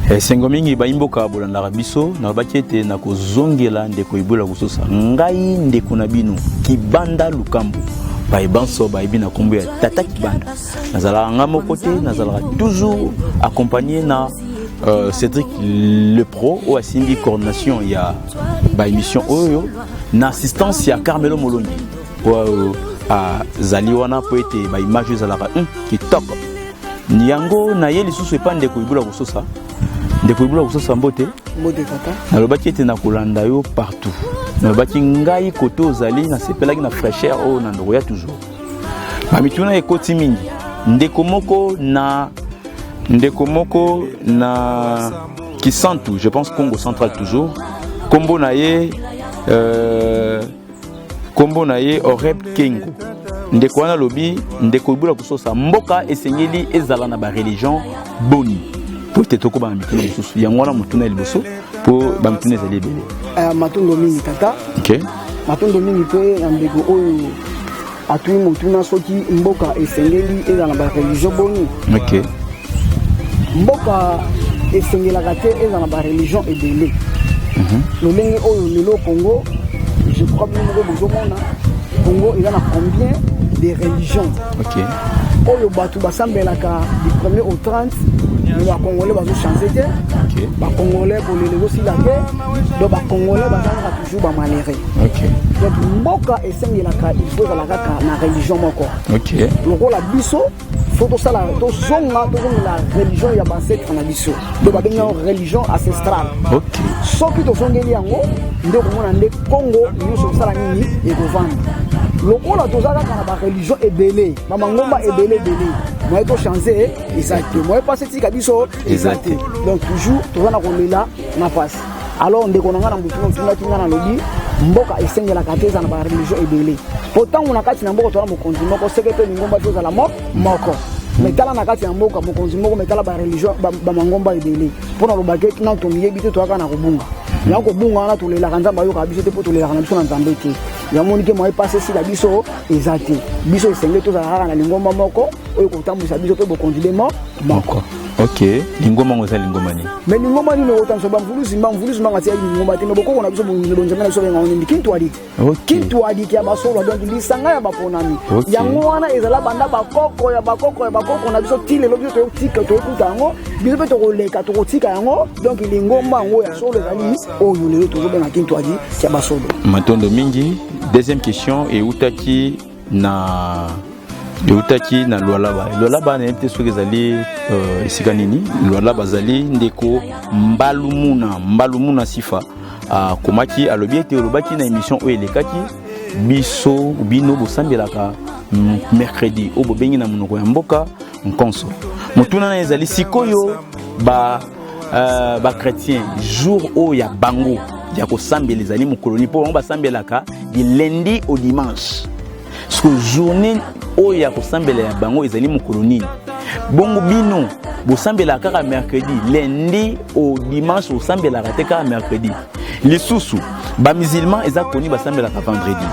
Sengo mingi baimboka bolanda biso na bakete na kozongela ndeko ibola kusosa ngai ndeko na bino kibanda lukambu baibanso baibi na kombo ya tata kibanda nazala ngamo côté nazala toujours accompagné na Cédric le pro ou asimbi coordination ya ba émission oyo na assistance ya Carmelo Molongi a zaliwana poete ba image zalaka kitoko nyango na yeli susu epande ko ibola kusosa ndeko ibola kusosa mbote tata na lobaki ete na kolanda yo partout na lobaki ngai kote ozali na sepelaki na fraîcheur o na ndoko ya toujours bamituna ekoti mingi ndeko moko na Kisantu, je pense Congo central toujours kombo na ye Oreb Kengo ndeko wana lobi ndeko ibola kusosa mboka esengeli ezala na ba religion boni pour te toko ba mituna mususu yango wana mutuna liboso pour ba mituna ezali ebele matundo mingi tata OK matundo mingi pe na ndeko oyo atui mutuna soki mboka esengeli ezala na ba religion boni OK mboka esengelaka te ezala na ba religion ebele lolenge oyo lelo Congo je crois bien que bozomona Congo il y a combien de religions OK oyo batu basambelaka du 1er au 30 les Congolais bazo changer te OK ba Congolais pour les aussi la guerre donc ba Congolais bazanga toujours ba malheureux OK donc mboka esengelaka il faut la na religion moko OK lokola biso faut to sala to zonga la religion ya bancêtre na biso donc ba benga religion ancestrale OK soki to zongeli yango nde komona nde Congo nyonso sala nini ekovanda lokola tozala kana ba religion ebele ba mangomba ebele moi to changer exactement moi passer tika biso exactement donc toujours tozana kolela na passe alors ndeko nanga na mutuna tuna tinga na lobi mboka esengela kateza na ba religion ebele pourtant on a kati na mboka tola mokonzi moko sekete ngomba tozala moko metala na kati ya mboka mokonzi moko metala ba religion ba mangomba ebele pona lobake na to miyebi to aka na kobunga ya kobunga na tolela kanzamba yo ka biso te po tolela kana biso na nzambe te ya monike moi passer si la biso ezate biso esengeli tozala na lingomba moko oyo kotambusa biso pe bokonzi moko OK lingoma ngoza lingoma ni mais lingoma ni no otanso ba mvuluzi mangati ya lingoma te no boko na biso bonzamela biso benga oni kintu adi ya basolo donc lisanga ya baponami yango wana ezala banda bakoko na biso tile lo biso to tika to kutango biso pe to koleka to tika yango donc lingoma ngo ya solo ezali oyo lelo to benga kintu adi ya basolo matondo mingi deuxième question et utaki na Lualaba na ete soki ezali esika nini Lualaba zali ndeko mbalumuna sifa komaki alobi ete olobaki na émission oyo elekaki biso bino bosambelaka mercredi oyo bobengi na monoko ya mboka nkonso motuna na ezali sikoyo ba chrétien jour oyo ya bango ya kosambela ezali mokoloni mpo bango basambelaka du lundi au dimanche parce que journée oyo ya kosambela ya bango ezali mokolo nini bongo bino bosambela kaka mercredi lundi au dimanche bosambelaka te kaka mercredi lisusu bamusulman eza koni basambelaka vendredi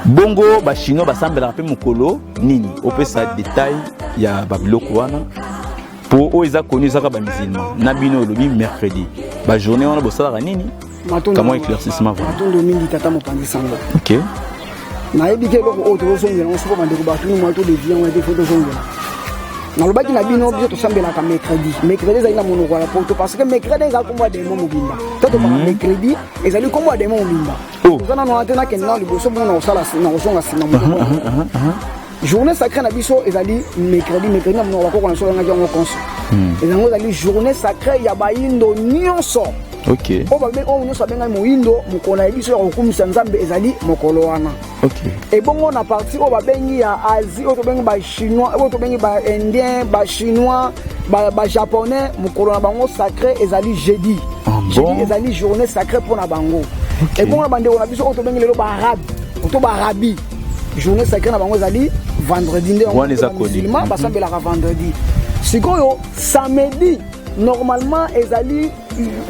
bongo bachinois basambelaka mpe mokolo nini opesa detail ya babiloko wana po oyo eza koni ezaka bamusulman na bino olobi mercredi bajournée wana bosalaka nini comment éclaircissement matondo mingi tata mopanzi sango OK na ebike loko o to zongela on soko bandeko batu ni moto de vie on était photo zongela na lobaki na bino biso to sambela ka mercredi za ina monoko la poto parce que mercredi za komba demo mobimba toto ba mercredi ezali komba demo mobimba ozana no atena ke na liboso mona osala na osonga sina mo journée sacrée na biso ezali mercredi na monoko ko na so nga jongo konso ezango ezali journée sacrée ya baindo nyonso OK on nyonso benga moindo mokona biso ya kokumisa nzambe ezali mokolo wana OK et bongo na partie o babengi ya Asie o to bengi ba chinois o to bengi ba indien ba chinois ba japonais mokolo na bango sacré ezali jeudi jeudi ezali journée sacrée pour na bango et bongo na bande on a biso o to bengi lelo ba arabe o to ba arabi journée sacrée na bango ezali vendredi nde on musulman basambela ka vendredi sikoyo samedi normalement ezali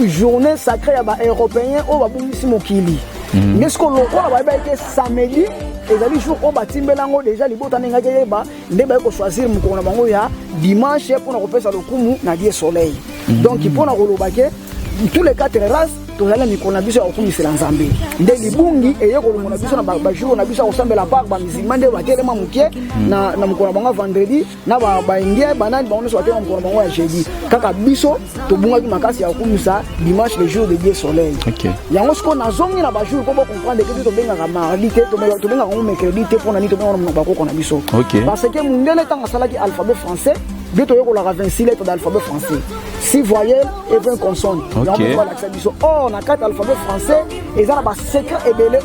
journée sacrée ya ba européen o ba bungisi mokili mais ce que lokola ba ba samedi ezali jour o batimbelango déjà libota ninga yeba nde ba ko choisir mukona bango ya dimanche pour na kopesa lokumu na die soleil Donc pour na kolobake tous les 4 races tozala mikolo na biso ya kokumisela nzambe nde libungi eye kolongo na biso na bajour na biso ya kosambela park bamizima nde batelema mokie na mokolo na bango vendredi na baindien banani bango nyonso batelema mokolo na bango ya jeudi kaka biso tobungaki makasi ya kokumisa dimanche le jour de Dieu soleil yango siko nazongi na bajour mpo bocomprendre ke tobengaka mardi te tobengaka ngo mercredi te mpona nini tobengaka bakoko na biso parce que mundele ntango asalaki alphabet français bien toyekolaka 26 lettres d'alphabet français 6 voyelles et 20 consonnes. Or, dans 4 alphabets français, ils ont un secret ebele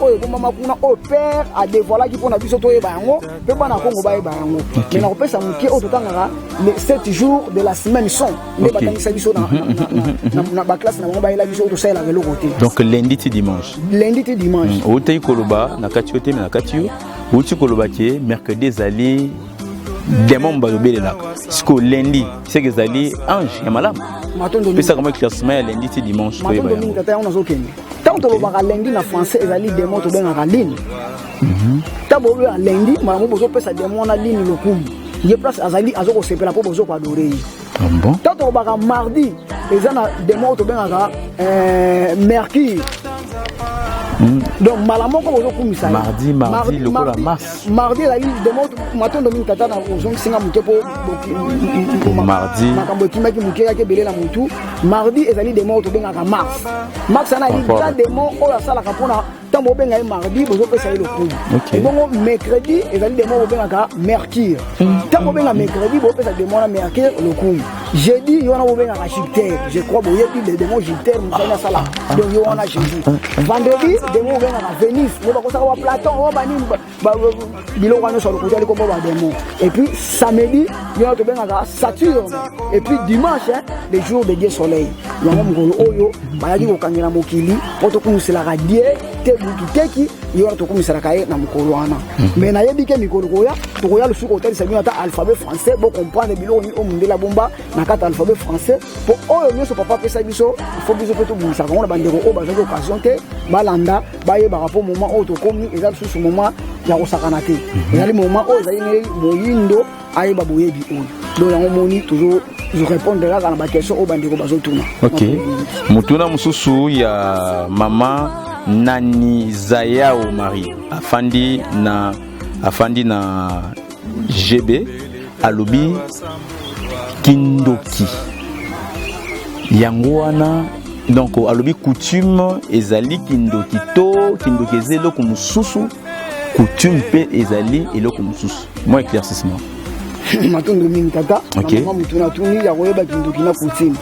au père a dévoilé qui pour nabiso to ebango, pe bana Congo ba ebango. Mais na pesa mukie au total les 7 jours de la semaine sont les batangisa biso na ba classe na bango ba ela biso to sala le côté. Donc lundi et dimanche. Lundi et dimanche. Au tay koloba na katiote na katio, au ti koloba ke mercredi zali démon balobele là. Ce que lundi, c'est que zali ange ya malamu. C'est ça comme classement lundi et dimanche. Tant que le lundi en français, ils allaient démon to benga ligne. Tant que lundi, malamu bozo pesa démon na ligne le coup. Il y a place azali azoko sepela po bozo ko adorer. Bon. Tant que mardi, ils ont démon to benga mercure. Donc malamu ko bozo kumisa. Mardi le cours la masse. Mardi la ligne démon matin domingue tata na ozong singa muke po mardi. Makambo kimaki muke yake belela mutu. Mardi ezali démon to benga mars. Mars ana li grand démon o la sala kapona tambo benga mardi bozo pesa le coup. Et donc mercredi ezali démon benga mercure. Tambo benga mercredi bozo pesa démon na mercure le coup. Jeudi yona bo benga Jupiter. Je crois boye le démon Jupiter musana sala. Donc yona jeudi. Vendredi démon benga Vénus. Ne ba ko sa wa Platon o ba ni biloko wana sur le côté comme ba démon. Et puis samedi yona to benga Saturne. Et puis dimanche les jours de Dieu soleil. Yango mukolo oyo bayaki kokangela mokili poto kumusela ka die te bukiteki yona to kumusela ka na mukolo wana. Mais na yebi ke mikolo koya to koya le suko hotel sabina ta alphabet français bo comprendre biloko ni o mundela bomba na kata alphabet français po oyo nyoso papa pesa biso il faut biso peto bumisa ko na bandeko o bazaki occasion te balanda baye ba rapport moment o to komi ezal susu moment ya kosakana te. Ezali moment o ezali moyindo aye baboyebi oyo. Donc yango moni toujours je répondrai à la question au bandeko bazotuna. OK. Mutuna mususu ya mama Nani Zayao Marie afandi na GB alobi kindoki. Yango wana donc alobi coutume ezali kindoki to kindoki ezelo ko mususu coutume pe ezali eloko mususu. Moi éclaircissement. Matondo mingi tata mama mutuna tuni ya koyeba kindoki na coutume.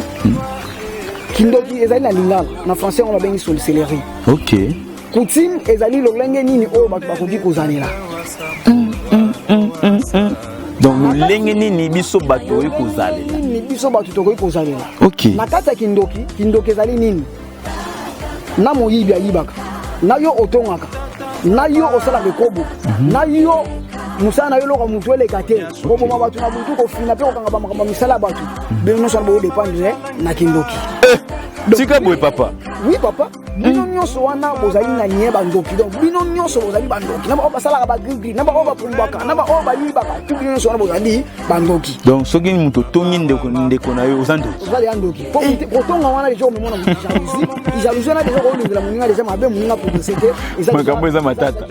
Kindoki ezali na lingala na français on la bengi sorcellerie. OK. Coutume ezali lolenge nini o bato bakodi kozalela. Donc lolenge nini biso bato oyi kozalela. Nini biso bato to koyi kozalela. OK. Na kata kindoki ezali nini? Na moyibi ayibaka. Na yo otongaka. Na yo osala kobo. Na yo musana yo loka mutu eleka te koboma batu na butu kofina pe kokanga bamakambo misala batu bino so bo dépendre na kindoki tika boy papa oui papa bino nyonso wana bozali na nye bandoki donc bino nyonso bozali bandoki na ba basala ba grigri na ba ba pumbaka na ba ba yibaka tu bino nyonso wana bozali bandoki donc soki mutu tongi ndeko na yo ozandoki ozali andoki po tonga wana les gens me mona jalousie na déjà ko ndela muninga déjà mabe muninga pour c'était makambo eza matata.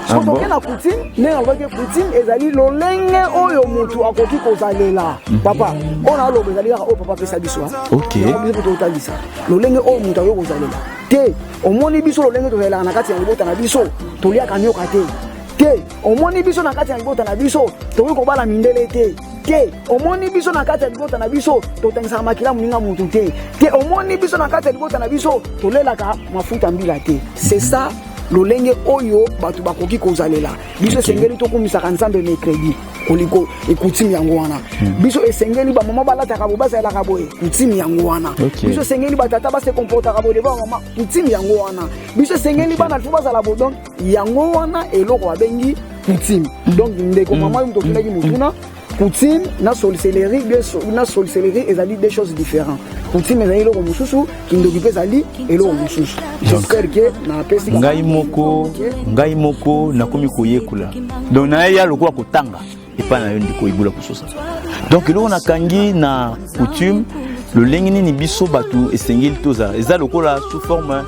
Soto kena coutume ne avake coutume ezali lolenge oyo mutu akoki kozalela papa ona lo bezali ka o papa pesa biso. OK. On peut totalisa lolenge oyo mutu akoki kozalela te omoni biso lolenge tozalela na kati ya libota na biso tolia kanyoka te omoni biso na kati ya libota na biso tokoki kobala mindele te omoni biso na kati ya libota na biso totangisa makila muninga mutu te omoni biso na kati ya libota na biso tolelaka mafuta mbila te. C'est ça lolenge oyo batu bakoki kozalela biso esengeli tokumisaka nzambe mercredi koliko ekutimi yango wana biso esengeli ba mama balataka bo bazalaka boye kutimi yango wana biso esengeli batata base comportaka bo deba mama kutimi yango wana biso esengeli bana fu bazala bo donc yango wana eloko babengi kutimi donc ndeko mama mto kinaki mutuna coutume na sorcellerie na sorcellerie ezali des choses différentes. Coutume ezali eloko mususu kindoki pe ezali eloko mususu. J'espère que na pesi ngai moko nakomi koyekula donc na ya lokwa kotanga epa na yo ndiko ibula kusosa donc eloko na kangi na coutume le lengeni ni biso batu esengeli toza eza lokola sous forme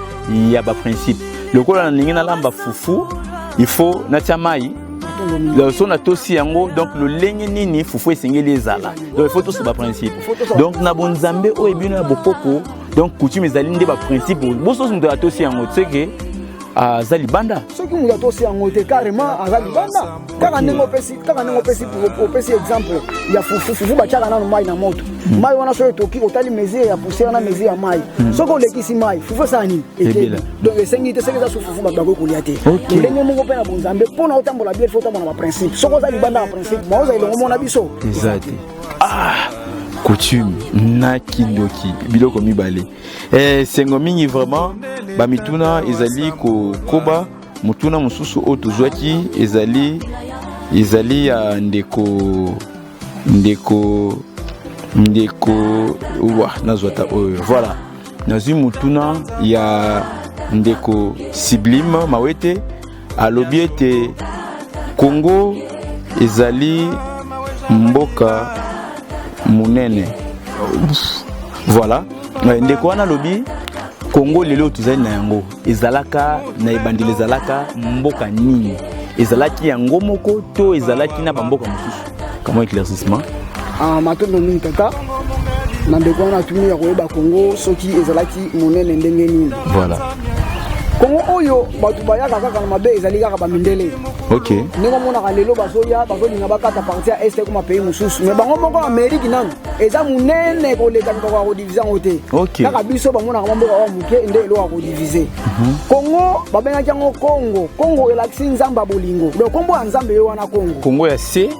ya ba principe lokola na lengena lamba fufu il faut na chamai le son a tosi yango donc le lengeni ni fufu esengeli ezala donc il faut tous ba principe donc na bonzambe o ebino na bokoko donc coutume ezali nde ba principe boso ndo atosi yango tseke azali banda soki mu atosi yango te carrément azali banda kaka nengo pesi exemple ya fufu bachaka na mai na moto mai wana so etoki otali mesure ya poussière na mesure ya mai soki olekisi mai fufu sani ekela donc esengi te seki za fufu babako kolia te ndenge moko pe na bonzambe pona otambola bien faut tambola ba principe soko azali banda ba principe mo ozali longo mona biso exact coutume na kindoki biloko mibale sengo mingi vraiment ba mituna ezali ko koba mutuna mususu o tozwaki ezali ya ndeko wa nazwata oyo voilà nazwi mutuna ya ndeko Sublime Mawete alobi ete Congo ezali mboka munene voilà ndeko wana lobi Congo lelo tuzali na yango ezalaka na ebandile ezalaka mboka nini ezalaki yango moko to ezalaki na bamboka mosusu comment éclaircissement matondo mingi tata na ndeko wana tumi ya koyeba Congo soki ezalaki munene ndenge nini voilà Congo oyo batu bayaka kaka na mabe ezali kaka bamindele OK ndenge mona lelo bazolinga bakata partie ya est comme pays mosusu mais bango moko Amérique nanu eza munene koleka kwa kodiviser ngote kaka biso bamona kama mboka wa muke nde elo wa kodiviser Congo babengaki yango Congo elakisi nzamba bolingo donc kombo ya nzambe yo wana Congo ya C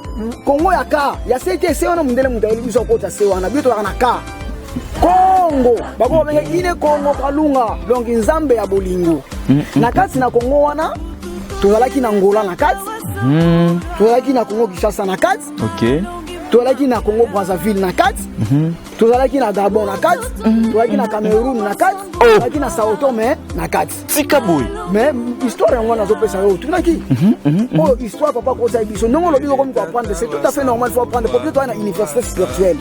Congo ya ka ya C te C wana mundele mutayeli biso kota C wana bito kana ka Congo bako babengaki ine Congo kalunga donc nzambe ya bolingo na kati na Congo wana tozalaki na Angola na kati tozalaki na Congo Kinshasa na kati tozalaki na Congo Brazzaville na kati tozalaki na Gabon na kati tozalaki na Cameroun na kati tozalaki na Sao Tome na kati Sikaboy mais histoire yango nazopesa yo tunaki oh histoire papa ko sa biso ndongo lobi ko apprendre c'est tout à fait normal faut apprendre pour toi na université spirituelle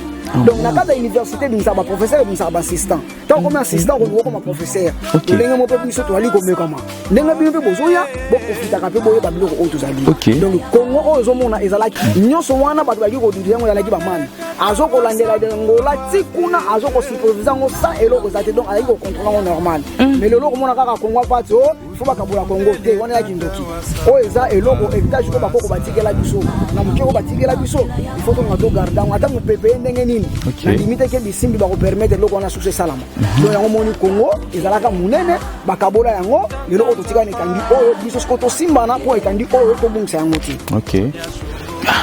donc na kata université binsa ba professeur binsa ba assistant tant comme assistant ko comme professeur ndenge mo pe biso to ali ko mekama ndenge bi pe bozoya bo profita ka pe boye ba biloko o tozali donc Congo ozo mona ezalaki nyoso wana ba bali ko didier ngo yalaki ba man azoko landela ngola tikuna azoko superviser ngo sa eloko zate donc ali ko contrôler normal mais le loko mona kaka Congo pato faut ba kabola Congo te wana ya kindoki o eza eloko héritage ko bakoko batikela biso na mukeko batikela biso il faut qu'on to garder ata mu pepe ndenge nini na limite ke bisimbi ba ko permettre loko na succès salama donc yango moni Congo ezalaka munene bakabola yango lelo to tikana kandi o biso ko to simbana po kandi o to bungsa yango ti OK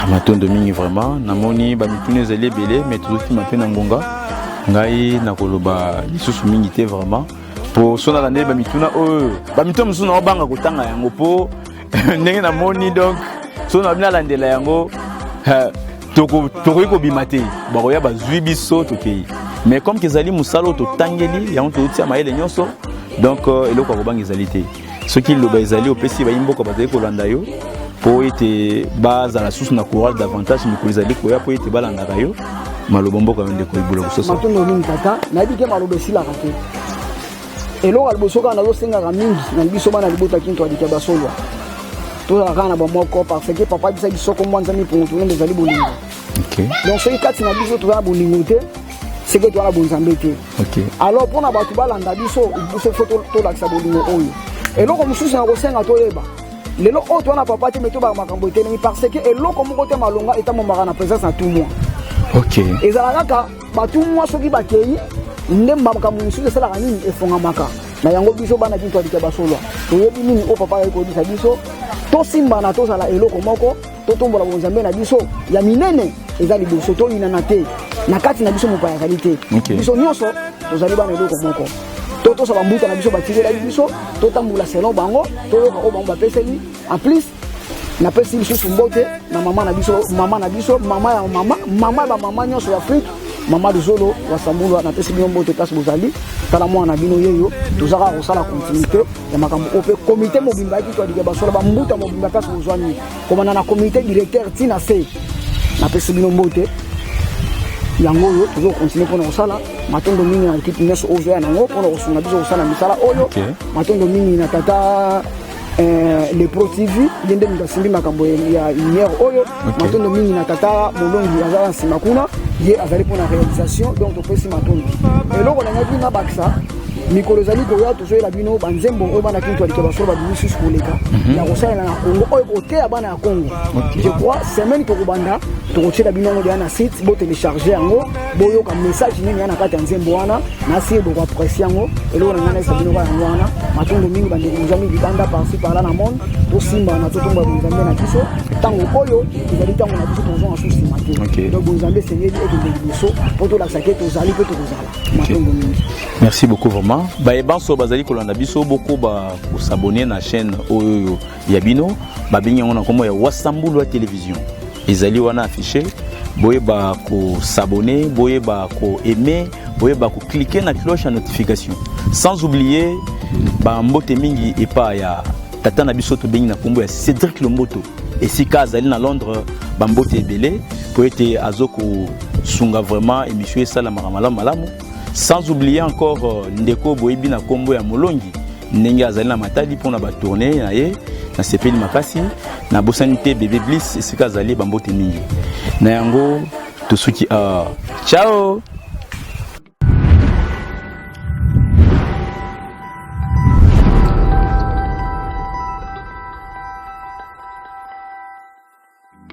matondo mingi vraiment namoni ba mitune zele belé mais toujours matena ngonga ngai nakoloba lisusu mingi te vraiment pour sona lande ba mituna o ba mituna musuna obanga kotanga yango po ndenge namoni donc sona bina landela yango toko ko bimate ba koya ba zwi biso tokei mais comme kezali musalo to tangeli yango to tia maele nyonso donc eloko ko banga ezali te ce qui loba ezali opesi ba imbo ko bazali ko landa yo po ete baza la source na courage davantage mais ko ezali ko ya po ete balanda yo malobombo ka ndeko ibula kusosa matondo mingi tata na bike malobe sila kate elo albosoka na zo senga ka mingi na biso bana libota kinto adika basolwa to la kana ba moko parce que papa bisa biso ko mwanza mi pour tourner des ali bolingo OK donc c'est kati na biso to la bolingo te c'est que to la bonzambe te OK alors pona ba to balanda biso photo to la sa bolingo oyo elo ko mususu na ko senga to yeba lelo o to na papa te meto ba makambo te ni parce que elo ko moko te malonga eta mo na présence na tout moi OK ezalaka batu mwa soki bakei ndemba makambo mususu sala kanini efonga maka na yango biso bana kinto adika basolwa to yebi nini o papa ko disa biso to simba na to sala eloko moko to tombola bonzambe na biso ya minene ezali biso to ina na te na kati na biso mo pa ya qualité biso nyoso to zali bana eloko moko to sala mbuta na biso batikela biso to tambula selon bango to yoka o bango bapeseli en plus na pesi biso mbote na mama na biso mama ya mama ba mama nyoso ya Afrique mama de Zolo wa Sambulu na pesi mbote kasi bozali tala mwana bino yeyo tozaka kosala continuité ya makambo ope comité mobimba ki to dika basola ba mbuta mobimba kasi bozwani komana na comité directeur tina C na pesi mbote yango oyo toujours continuer pour nous sala matondo mingi na équipe nyonso ozo ya nango pour nous sunga biso sala misala oyo matondo mingi na tata les Pro TV yende mudasimbi makambo ya lumière oyo matondo mingi na tata molongi azala simakuna ye azali pour la réalisation donc to pesi matondo eloko na ngaki na baksa mikolo zali koya toujours la bino banzembo oyo bana kintu alike baso ba binu sus koleka ya kosala na Congo oyo kote ya bana ya Congo je crois semaine to kubanda to kochela bino ngo na site bo télécharger yango boyo ka message nini yana kati nzembo wana na sie bo apprécier yango eloko na ngana sabino ba yango wana matondo mingi bande kuzami bibanda par-ci par-là na monde to simba na to tomba bonzambe na biso tango oyo ezali tango na biso tozo en souci maté donc bonzambe sengeli et de biso poto la saké to zali pe to kozala matondo mingi. Merci beaucoup vraiment. Baebanso bazali kolanda biso beaucoup ba s'abonner na chaîne oyo Yabino ba bingi ngona komo ya Wasambulu wa télévision. Ezali wana affiché boye ba ko s'abonner, boye ba ko aimer, boye ba ko cliquer na cloche à notification. Sans oublier ba mbote mingi et pas ya tata na biso to bingi na kombo ya Cédric Lomboto. Et si ka azali na Londres ba mbote ebele pour être azoko sunga vraiment émission ça la malamu. Sans oublier encore Ndeko Boyebi na kombo ya Molongi ndenge azali na matadi pour na ba tourner na ye na sepeli makasi na bosanité bébé bliss esika azali bambote mingi na yango tosuki ciao.